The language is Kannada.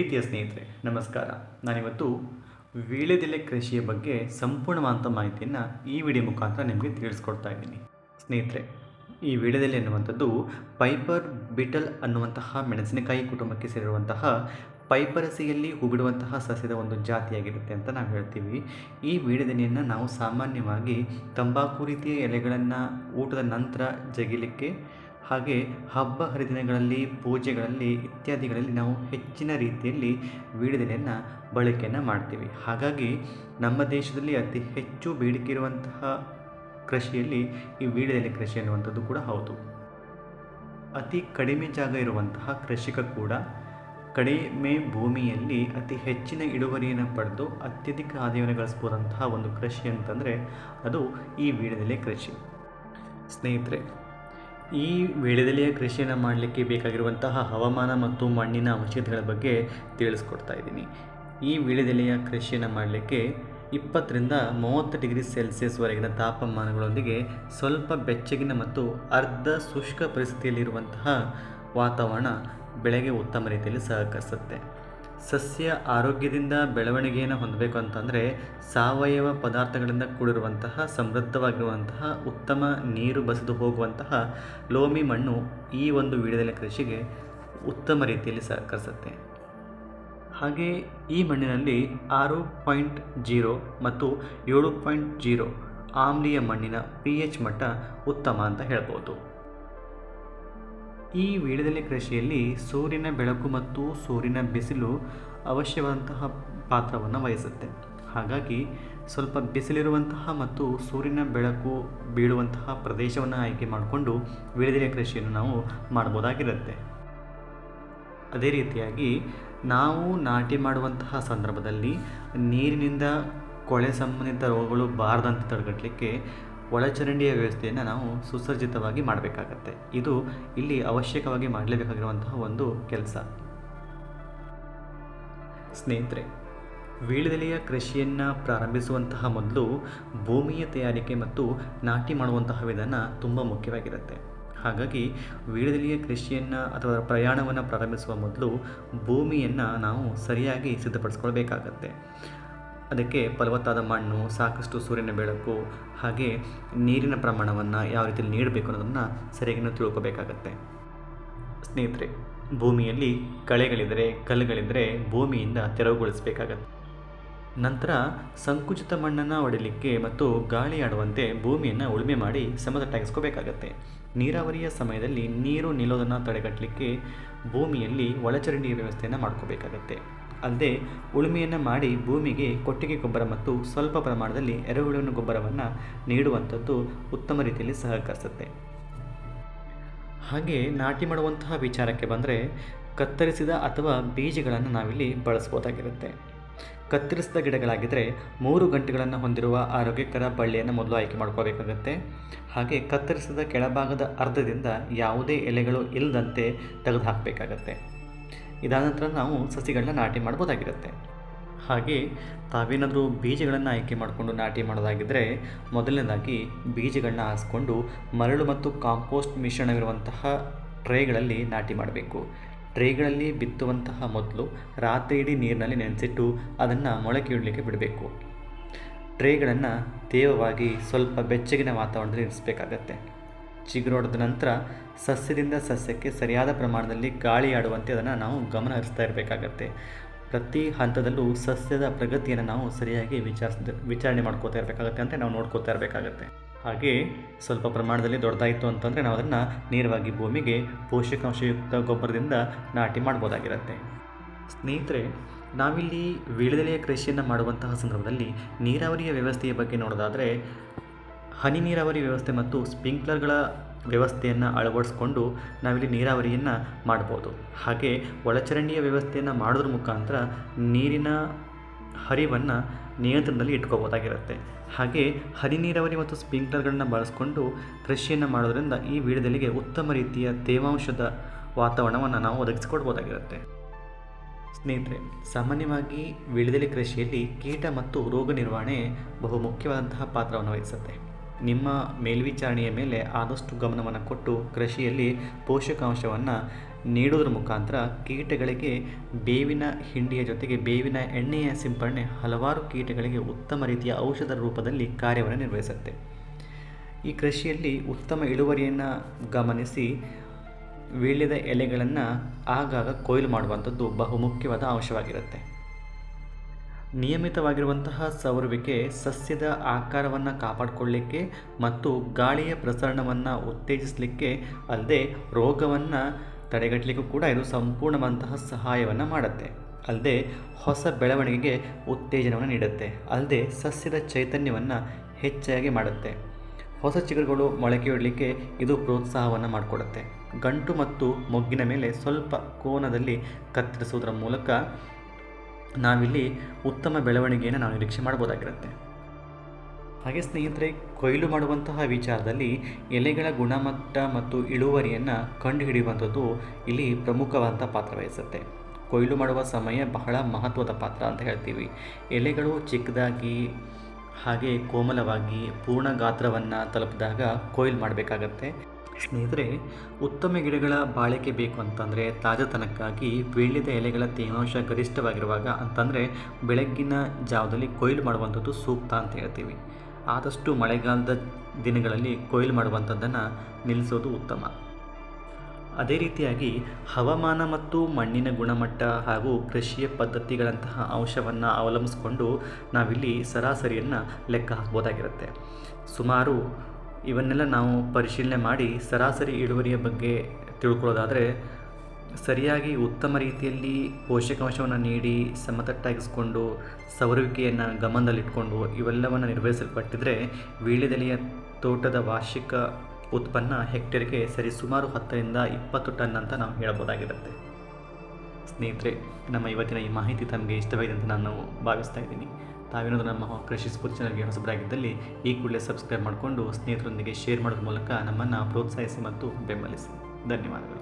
ಪ್ರೀತಿಯ ಸ್ನೇಹಿತರೆ ನಮಸ್ಕಾರ. ನಾನಿವತ್ತು ವೀಳ್ಯದೆಲೆ ಕೃಷಿಯ ಬಗ್ಗೆ ಸಂಪೂರ್ಣವಾದಂಥ ಮಾಹಿತಿಯನ್ನು ಈ ವಿಡಿಯೋ ಮುಖಾಂತರ ನಿಮಗೆ ತಿಳಿಸ್ಕೊಡ್ತಾ ಇದ್ದೀನಿ. ಸ್ನೇಹಿತರೆ, ಈ ವೀಳ್ಯದೆಲೆ ಎನ್ನುವಂಥದ್ದು ಪೈಪರ್ ಬಿಟಲ್ ಅನ್ನುವಂತಹ ಮೆಣಸಿನಕಾಯಿ ಕುಟುಂಬಕ್ಕೆ ಸೇರಿರುವಂತಹ ಪೈಪರಸಿಯಲ್ಲಿ ಹೂಬಿಡುವಂತಹ ಸಸ್ಯದ ಒಂದು ಜಾತಿಯಾಗಿರುತ್ತೆ ಅಂತ ನಾವು ಹೇಳ್ತೀವಿ. ಈ ವೀಳ್ಯದೆಲೆಯನ್ನು ನಾವು ಸಾಮಾನ್ಯವಾಗಿ ತಂಬಾಕು ರೀತಿಯ ಎಲೆಗಳನ್ನು ಊಟದ ನಂತರ ಜಗಿಲಿಕ್ಕೆ, ಹಾಗೆ ಹಬ್ಬ ಹರಿದಿನಗಳಲ್ಲಿ, ಪೂಜೆಗಳಲ್ಲಿ ಇತ್ಯಾದಿಗಳಲ್ಲಿ ನಾವು ಹೆಚ್ಚಿನ ರೀತಿಯಲ್ಲಿ ವೀಳ್ಯದೆಲೆಯನ್ನು ಬಳಕೆಯನ್ನು ಮಾಡ್ತೀವಿ. ಹಾಗಾಗಿ ನಮ್ಮ ದೇಶದಲ್ಲಿ ಅತಿ ಹೆಚ್ಚು ಬೇಡಿಕೆ ಇರುವಂತಹ ಕೃಷಿಯಲ್ಲಿ ಈ ವೀಳ್ಯದೆಲೆ ಕೃಷಿ ಅನ್ನುವಂಥದ್ದು ಕೂಡ ಹೌದು. ಅತಿ ಕಡಿಮೆ ಜಾಗ ಇರುವಂತಹ ಕೃಷಿಕ ಕೂಡ ಕಡಿಮೆ ಭೂಮಿಯಲ್ಲಿ ಅತಿ ಹೆಚ್ಚಿನ ಇಳುವರಿಯನ್ನು ಪಡೆದು ಅತ್ಯಧಿಕ ಆದಾಯವನ್ನು ಗಳಿಸ್ಬೋದಂತಹ ಒಂದು ಕೃಷಿ ಅಂತಂದರೆ ಅದು ಈ ವೀಳ್ಯದೆಲೆ ಕೃಷಿ. ಸ್ನೇಹಿತರೆ, ಈ ವೀಳ್ಯದೆಲೆಯ ಕೃಷಿಯನ್ನು ಮಾಡಲಿಕ್ಕೆ ಬೇಕಾಗಿರುವಂತಹ ಹವಾಮಾನ ಮತ್ತು ಮಣ್ಣಿನ ಅವಶ್ಯಕತೆಗಳ ಬಗ್ಗೆ ತಿಳಿಸ್ಕೊಡ್ತಾ ಇದ್ದೀನಿ. ಈ ವೀಳ್ಯದೆಲೆಯ ಕೃಷಿಯನ್ನು ಮಾಡಲಿಕ್ಕೆ 20 ರಿಂದ 30 ಡಿಗ್ರಿ ಸೆಲ್ಸಿಯಸ್ವರೆಗಿನ ತಾಪಮಾನಗಳೊಂದಿಗೆ ಸ್ವಲ್ಪ ಬೆಚ್ಚಗಿನ ಮತ್ತು ಅರ್ಧ ಶುಷ್ಕ ಪರಿಸ್ಥಿತಿಯಲ್ಲಿರುವಂತಹ ವಾತಾವರಣ ಬೆಳೆಗೆ ಉತ್ತಮ ರೀತಿಯಲ್ಲಿ ಸಹಕರಿಸುತ್ತೆ. ಸಸ್ಯ ಆರೋಗ್ಯದಿಂದ ಬೆಳವಣಿಗೆಯನ್ನು ಹೊಂದಬೇಕು ಅಂತಂದರೆ ಸಾವಯವ ಪದಾರ್ಥಗಳಿಂದ ಕೂಡಿರುವಂತಹ ಸಮೃದ್ಧವಾಗಿರುವಂತಹ ಉತ್ತಮ ನೀರು ಬಸಿದು ಹೋಗುವಂತಹ ಲೋಮಿ ಮಣ್ಣು ಈ ಒಂದು ವೀಳ್ಯದೆಲೆ ಕೃಷಿಗೆ ಉತ್ತಮ ರೀತಿಯಲ್ಲಿ ಸಹಕರಿಸುತ್ತೆ. ಹಾಗೆ ಈ ಮಣ್ಣಿನಲ್ಲಿ 6.0 ಮತ್ತು 7.0 ಆಮ್ಲೀಯ ಮಣ್ಣಿನ pH ಮಟ್ಟ ಉತ್ತಮ ಅಂತ ಹೇಳ್ಬೋದು. ಈ ವೀಳ್ಯದೆಲೆ ಕೃಷಿಯಲ್ಲಿ ಸೂರ್ಯನ ಬೆಳಕು ಮತ್ತು ಸೂರ್ಯನ ಬಿಸಿಲು ಅವಶ್ಯವಾದಂತಹ ಪಾತ್ರವನ್ನು ವಹಿಸುತ್ತೆ. ಹಾಗಾಗಿ ಸ್ವಲ್ಪ ಬಿಸಿಲಿರುವಂತಹ ಮತ್ತು ಸೂರ್ಯನ ಬೆಳಕು ಬೀಳುವಂತಹ ಪ್ರದೇಶವನ್ನು ಆಯ್ಕೆ ಮಾಡಿಕೊಂಡು ವೀಳ್ಯದೆಲೆ ಕೃಷಿಯನ್ನು ನಾವು ಮಾಡ್ಬೋದಾಗಿರುತ್ತೆ. ಅದೇ ರೀತಿಯಾಗಿ ನಾವು ನಾಟಿ ಮಾಡುವಂತಹ ಸಂದರ್ಭದಲ್ಲಿ ನೀರಿನಿಂದ ಕೊಳೆ ಸಂಬಂಧಿತ ರೋಗಗಳು ಬಾರದಂತೆ ತಡೆಗಟ್ಟಲಿಕ್ಕೆ ಒಳಚರಂಡಿಯ ವ್ಯವಸ್ಥೆಯನ್ನು ನಾವು ಸುಸಜ್ಜಿತವಾಗಿ ಮಾಡಬೇಕಾಗತ್ತೆ. ಇದು ಇಲ್ಲಿ ಅವಶ್ಯಕವಾಗಿ ಮಾಡಲೇಬೇಕಾಗಿರುವಂತಹ ಒಂದು ಕೆಲಸ. ಸ್ನೇಹಿತರೆ, ವೀಳ್ಯದೆಲೆಯ ಕೃಷಿಯನ್ನು ಪ್ರಾರಂಭಿಸುವಂತಹ ಮೊದಲು ಭೂಮಿಯ ತಯಾರಿಕೆ ಮತ್ತು ನಾಟಿ ಮಾಡುವಂತಹ ವಿಧಾನ ತುಂಬ ಮುಖ್ಯವಾಗಿರುತ್ತೆ. ಹಾಗಾಗಿ ವೀಳ್ಯದೆಲೆಯ ಕೃಷಿಯನ್ನು ಅಥವಾ ಪ್ರಯಾಣವನ್ನು ಪ್ರಾರಂಭಿಸುವ ಮೊದಲು ಭೂಮಿಯನ್ನು ನಾವು ಸರಿಯಾಗಿ ಸಿದ್ಧಪಡಿಸ್ಕೊಳ್ಬೇಕಾಗತ್ತೆ. ಅದಕ್ಕೆ ಫಲವತ್ತಾದ ಮಣ್ಣು, ಸಾಕಷ್ಟು ಸೂರ್ಯನ ಬೆಳಕು, ಹಾಗೆ ನೀರಿನ ಪ್ರಮಾಣವನ್ನು ಯಾವ ರೀತಿಯಲ್ಲಿ ನೀಡಬೇಕು ಅನ್ನೋದನ್ನು ಸರಿಯಾಗಿ ನಾವು ತಿಳ್ಕೊಬೇಕಾಗತ್ತೆ. ಸ್ನೇಹಿತರೆ, ಭೂಮಿಯಲ್ಲಿ ಕಳೆಗಳಿದ್ದರೆ, ಕಲ್ಲುಗಳಿದ್ದರೆ ಭೂಮಿಯಿಂದ ತೆರವುಗೊಳಿಸಬೇಕಾಗತ್ತೆ. ನಂತರ ಸಂಕುಚಿತ ಮಣ್ಣನ್ನು ಹೊಡೆಯಲಿಕ್ಕೆ ಮತ್ತು ಗಾಳಿ ಆಡುವಂತೆ ಭೂಮಿಯನ್ನು ಉಳುಮೆ ಮಾಡಿ ಸಮತಟ್ಟಾಗಿಸ್ಕೋಬೇಕಾಗತ್ತೆ. ನೀರಾವರಿಯ ಸಮಯದಲ್ಲಿ ನೀರು ನಿಲ್ಲೋದನ್ನು ತಡೆಗಟ್ಟಲಿಕ್ಕೆ ಭೂಮಿಯಲ್ಲಿ ಒಳಚರಂಡಿಯ ವ್ಯವಸ್ಥೆಯನ್ನು ಮಾಡ್ಕೋಬೇಕಾಗತ್ತೆ. ಅಲ್ಲದೆ ಉಳುಮೆಯನ್ನು ಮಾಡಿ ಭೂಮಿಗೆ ಕೊಟ್ಟಿಗೆ ಗೊಬ್ಬರ ಮತ್ತು ಸ್ವಲ್ಪ ಪ್ರಮಾಣದಲ್ಲಿ ಎರೆಹುಳುವಿನ ಗೊಬ್ಬರವನ್ನು ನೀಡುವಂಥದ್ದು ಉತ್ತಮ ರೀತಿಯಲ್ಲಿ ಸಹಕರಿಸುತ್ತೆ. ಹಾಗೆ ನಾಟಿ ಮಾಡುವಂತಹ ವಿಚಾರಕ್ಕೆ ಬಂದರೆ ಕತ್ತರಿಸಿದ ಅಥವಾ ಬೀಜಗಳನ್ನು ನಾವಿಲ್ಲಿ ಬಳಸ್ಬೋದಾಗಿರುತ್ತೆ. ಕತ್ತರಿಸಿದ ಗಿಡಗಳಾಗಿದ್ದರೆ 3 ಗಂಟೆಗಳನ್ನು ಹೊಂದಿರುವ ಆರೋಗ್ಯಕರ ಬಳ್ಳಿಯನ್ನು ಮೊದಲು ಆಯ್ಕೆ ಮಾಡ್ಕೋಬೇಕಾಗತ್ತೆ. ಹಾಗೆ ಕತ್ತರಿಸಿದ ಕೆಳಭಾಗದ ಅರ್ಧದಿಂದ ಯಾವುದೇ ಎಲೆಗಳು ಇಲ್ಲದಂತೆ ತೆಗೆದು ಹಾಕಬೇಕಾಗತ್ತೆ. ಇದಾದ ನಂತರ ನಾವು ಸಸಿಗಳನ್ನ ನಾಟಿ ಮಾಡ್ಬೋದಾಗಿರುತ್ತೆ. ಹಾಗೆ ತಾವೇನಾದರೂ ಬೀಜಗಳನ್ನು ಆಯ್ಕೆ ಮಾಡಿಕೊಂಡು ನಾಟಿ ಮಾಡೋದಾಗಿದ್ದರೆ ಮೊದಲನೇದಾಗಿ ಬೀಜಗಳನ್ನ ಹಾಸ್ಕೊಂಡು ಮರಳು ಮತ್ತು ಕಾಂಪೋಸ್ಟ್ ಮಿಶ್ರಣವಿರುವಂತಹ ಟ್ರೇಗಳಲ್ಲಿ ನಾಟಿ ಮಾಡಬೇಕು. ಟ್ರೇಗಳಲ್ಲಿ ಬಿತ್ತುವಂತಹ ಮೊದಲು ರಾತ್ರಿ ಇಡೀ ನೀರಿನಲ್ಲಿ ನೆನೆಸಿಟ್ಟು ಅದನ್ನು ಮೊಳಕೆ ಇಡಲಿಕ್ಕೆ ಬಿಡಬೇಕು. ಟ್ರೇಗಳನ್ನು ತೇವವಾಗಿ ಸ್ವಲ್ಪ ಬೆಚ್ಚಗಿನ ವಾತಾವರಣದಲ್ಲಿ ಇರಿಸಬೇಕಾಗತ್ತೆ. ಚಿಗುರೊಡೆದ ನಂತರ ಸಸ್ಯದಿಂದ ಸಸ್ಯಕ್ಕೆ ಸರಿಯಾದ ಪ್ರಮಾಣದಲ್ಲಿ ಗಾಳಿ ಆಡುವಂತೆ ಅದನ್ನು ನಾವು ಗಮನ ಹರಿಸ್ತಾ ಇರಬೇಕಾಗತ್ತೆ. ಪ್ರತಿ ಹಂತದಲ್ಲೂ ಸಸ್ಯದ ಪ್ರಗತಿಯನ್ನು ನಾವು ಸರಿಯಾಗಿ ವಿಚಾರಣೆ ಮಾಡ್ಕೋತಾ ಇರಬೇಕಾಗತ್ತೆ, ಅಂತ ನಾವು ನೋಡ್ಕೋತಾ ಇರಬೇಕಾಗತ್ತೆ. ಹಾಗೆ ಸ್ವಲ್ಪ ಪ್ರಮಾಣದಲ್ಲಿ ದೊಡ್ಡದಾಯಿತು ಅಂತಂದರೆ ನಾವು ಅದನ್ನು ನೇರವಾಗಿ ಭೂಮಿಗೆ ಪೋಷಕಾಂಶಯುಕ್ತ ಗೊಬ್ಬರದಿಂದ ನಾಟಿ ಮಾಡ್ಬೋದಾಗಿರುತ್ತೆ. ಸ್ನೇಹಿತರೆ, ನಾವಿಲ್ಲಿ ವೀಳ್ಯದೆಲೆಯ ಕೃಷಿಯನ್ನು ಮಾಡುವಂತಹ ಸಂದರ್ಭದಲ್ಲಿ ನೀರಾವರಿಯ ವ್ಯವಸ್ಥೆಯ ಬಗ್ಗೆ ನೋಡೋದಾದರೆ ಹನಿ ನೀರಾವರಿ ವ್ಯವಸ್ಥೆ ಮತ್ತು ಸ್ಪ್ರಿಂಕ್ಲರ್ಗಳ ವ್ಯವಸ್ಥೆಯನ್ನು ಅಳವಡಿಸ್ಕೊಂಡು ನಾವಿಲ್ಲಿ ನೀರಾವರಿಯನ್ನು ಮಾಡ್ಬೋದು. ಹಾಗೆ ಒಳಚರಂಡಿಯ ವ್ಯವಸ್ಥೆಯನ್ನು ಮಾಡೋದ್ರ ಮುಖಾಂತರ ನೀರಿನ ಹರಿವನ್ನು ನಿಯಂತ್ರಣದಲ್ಲಿ ಇಟ್ಕೋಬೋದಾಗಿರುತ್ತೆ. ಹಾಗೆ ಹನಿ ನೀರಾವರಿ ಮತ್ತು ಸ್ಪ್ರಿಂಕ್ಲರ್ಗಳನ್ನ ಬಳಸ್ಕೊಂಡು ಕೃಷಿಯನ್ನು ಮಾಡೋದ್ರಿಂದ ಈ ವೀಳ್ಯದೆಲೆಗೆ ಉತ್ತಮ ರೀತಿಯ ತೇವಾಂಶದ ವಾತಾವರಣವನ್ನು ನಾವು ಒದಗಿಸಿಕೊಡ್ಬೋದಾಗಿರುತ್ತೆ. ಸ್ನೇಹಿತರೆ, ಸಾಮಾನ್ಯವಾಗಿ ವೀಳ್ಯದೆಲೆ ಕೃಷಿಯಲ್ಲಿ ಕೀಟ ಮತ್ತು ರೋಗ ನಿರ್ವಹಣೆ ಬಹು ಮುಖ್ಯವಾದಂತಹ ಪಾತ್ರವನ್ನು ವಹಿಸುತ್ತೆ. ನಿಮ್ಮ ಮೇಲ್ವಿಚಾರಣೆಯ ಮೇಲೆ ಆದಷ್ಟು ಗಮನವನ್ನು ಕೊಟ್ಟು ಕೃಷಿಯಲ್ಲಿ ಪೋಷಕಾಂಶವನ್ನು ನೀಡುವುದರ ಮುಖಾಂತರ ಕೀಟಗಳಿಗೆ ಬೇವಿನ ಹಿಂಡಿಯ ಜೊತೆಗೆ ಬೇವಿನ ಎಣ್ಣೆಯ ಸಿಂಪರಣೆ ಹಲವಾರು ಕೀಟಗಳಿಗೆ ಉತ್ತಮ ರೀತಿಯ ಔಷಧ ರೂಪದಲ್ಲಿ ಕಾರ್ಯವನ್ನು ನಿರ್ವಹಿಸುತ್ತೆ. ಈ ಕೃಷಿಯಲ್ಲಿ ಉತ್ತಮ ಇಳುವರಿಯನ್ನು ಗಮನಿಸಿ ವೀಳ್ಯದ ಎಲೆಗಳನ್ನು ಆಗಾಗ ಕೊಯ್ಲು ಮಾಡುವಂಥದ್ದು ಬಹುಮುಖ್ಯವಾದ ಅಂಶವಾಗಿರುತ್ತೆ. ನಿಯಮಿತವಾಗಿರುವಂತಹ ಸವರುವಿಕೆ ಸಸ್ಯದ ಆಕಾರವನ್ನು ಕಾಪಾಡಿಕೊಳ್ಳಲಿಕ್ಕೆ ಮತ್ತು ಗಾಳಿಯ ಪ್ರಸರಣವನ್ನು ಉತ್ತೇಜಿಸಲಿಕ್ಕೆ ಅಲ್ಲದೆ ರೋಗವನ್ನು ತಡೆಗಟ್ಟಲಿಕ್ಕೂ ಕೂಡ ಇದು ಸಂಪೂರ್ಣವಂತಹ ಸಹಾಯವನ್ನು ಮಾಡುತ್ತೆ. ಅಲ್ಲದೆ ಹೊಸ ಬೆಳವಣಿಗೆಗೆ ಉತ್ತೇಜನವನ್ನು ನೀಡುತ್ತೆ. ಅಲ್ಲದೆ ಸಸ್ಯದ ಚೈತನ್ಯವನ್ನು ಹೆಚ್ಚಾಗಿ ಮಾಡುತ್ತೆ. ಹೊಸ ಚಿಗುರುಗಳು ಮೊಳಕೆಯೊಡಲಿಕ್ಕೆ ಇದು ಪ್ರೋತ್ಸಾಹವನ್ನು ಮಾಡಿಕೊಡುತ್ತೆ. ಗಂಟು ಮತ್ತು ಮೊಗ್ಗಿನ ಮೇಲೆ ಸ್ವಲ್ಪ ಕೋನದಲ್ಲಿ ಕತ್ತರಿಸುವುದರ ಮೂಲಕ ನಾವಿಲ್ಲಿ ಉತ್ತಮ ಬೆಳವಣಿಗೆಯನ್ನು ನಾವು ನಿರೀಕ್ಷೆ ಮಾಡ್ಬೋದಾಗಿರುತ್ತೆ. ಹಾಗೆ ಸ್ನೇಹಿತರೆ, ಕೊಯ್ಲು ಮಾಡುವಂತಹ ವಿಚಾರದಲ್ಲಿ ಎಲೆಗಳ ಗುಣಮಟ್ಟ ಮತ್ತು ಇಳುವರಿಯನ್ನು ಕಂಡುಹಿಡಿಯುವಂಥದ್ದು ಇಲ್ಲಿ ಪ್ರಮುಖವಾದಂಥ ಪಾತ್ರ ವಹಿಸುತ್ತೆ. ಕೊಯ್ಲು ಮಾಡುವ ಸಮಯ ಬಹಳ ಮಹತ್ವದ ಪಾತ್ರ ಅಂತ ಹೇಳ್ತೀವಿ. ಎಲೆಗಳು ಚಿಕ್ಕದಾಗಿ ಹಾಗೆ ಕೋಮಲವಾಗಿ ಪೂರ್ಣ ಗಾತ್ರವನ್ನು ತಲುಪಿದಾಗ ಕೊಯ್ಲು ಮಾಡಬೇಕಾಗತ್ತೆ. ಸ್ನೇಹಿತರೆ, ಉತ್ತಮ ಗಿಡಗಳ ಬಾಳಿಕೆ ಬೇಕು ಅಂತಂದರೆ ತಾಜಾತನಕ್ಕಾಗಿ ವೀಳ್ಯದ ಎಲೆಗಳ ತೇವಾಂಶ ಗರಿಷ್ಠವಾಗಿರುವಾಗ ಅಂತಂದರೆ ಬೆಳಗ್ಗಿನ ಜಾವದಲ್ಲಿ ಕೊಯ್ಲು ಮಾಡುವಂಥದ್ದು ಸೂಕ್ತ ಅಂತ ಹೇಳ್ತೀವಿ. ಆದಷ್ಟು ಮಳೆಗಾಲದ ದಿನಗಳಲ್ಲಿ ಕೊಯ್ಲು ಮಾಡುವಂಥದ್ದನ್ನು ನಿಲ್ಲಿಸೋದು ಉತ್ತಮ. ಅದೇ ರೀತಿಯಾಗಿ ಹವಾಮಾನ ಮತ್ತು ಮಣ್ಣಿನ ಗುಣಮಟ್ಟ ಹಾಗೂ ಕೃಷಿಯ ಪದ್ಧತಿಗಳಂತಹ ಅಂಶವನ್ನು ಅವಲಂಬಿಸಿಕೊಂಡು ನಾವಿಲ್ಲಿ ಸರಾಸರಿಯನ್ನು ಲೆಕ್ಕ ಹಾಕ್ಬೋದಾಗಿರುತ್ತೆ. ಸುಮಾರು ಇವನ್ನೆಲ್ಲ ನಾವು ಪರಿಶೀಲನೆ ಮಾಡಿ ಸರಾಸರಿ ಇಳುವರಿಯ ಬಗ್ಗೆ ತಿಳ್ಕೊಳ್ಳೋದಾದರೆ ಸರಿಯಾಗಿ ಉತ್ತಮ ರೀತಿಯಲ್ಲಿ ಪೋಷಕಾಂಶವನ್ನು ನೀಡಿ ಸಮತಟ್ಟಾಗಿಸ್ಕೊಂಡು ಸವರುವಿಕೆಯನ್ನು ಗಮನದಲ್ಲಿಟ್ಕೊಂಡು ಇವೆಲ್ಲವನ್ನು ನಿರ್ವಹಿಸಲ್ಪಟ್ಟಿದ್ರೆ ವೀಳ್ಯದೆಲೆಯ ತೋಟದ ವಾರ್ಷಿಕ ಉತ್ಪನ್ನ ಹೆಕ್ಟೇರ್ಗೆ ಸರಿಸುಮಾರು 10ರಿಂದ 20 ಟನ್ ಅಂತ ನಾವು ಹೇಳ್ಬೋದಾಗಿರುತ್ತೆ. ಸ್ನೇಹಿತರೆ, ನಮ್ಮ ಇವತ್ತಿನ ಈ ಮಾಹಿತಿ ತಮಗೆ ಇಷ್ಟವಾಗಿದೆ ಅಂತ ನಾನು ಭಾವಿಸ್ತಾ ಇದ್ದೀನಿ. ತಾವೇನಾದರೂ ನಮ್ಮ ಕೃಷಿ ಸ್ಫೂರ್ತಿ ಚಾನಲ್ಗೆ ಹೊಸಬರಾಗಿದ್ದಲ್ಲಿ ಈ ಕೂಡಲೇ ಸಬ್ಸ್ಕ್ರೈಬ್ ಮಾಡಿಕೊಂಡು ಸ್ನೇಹಿತರೊಂದಿಗೆ ಶೇರ್ ಮಾಡೋದ್ರ ಮೂಲಕ ನಮ್ಮನ್ನು ಪ್ರೋತ್ಸಾಹಿಸಿ ಮತ್ತು ಬೆಂಬಲಿಸಿ. ಧನ್ಯವಾದಗಳು.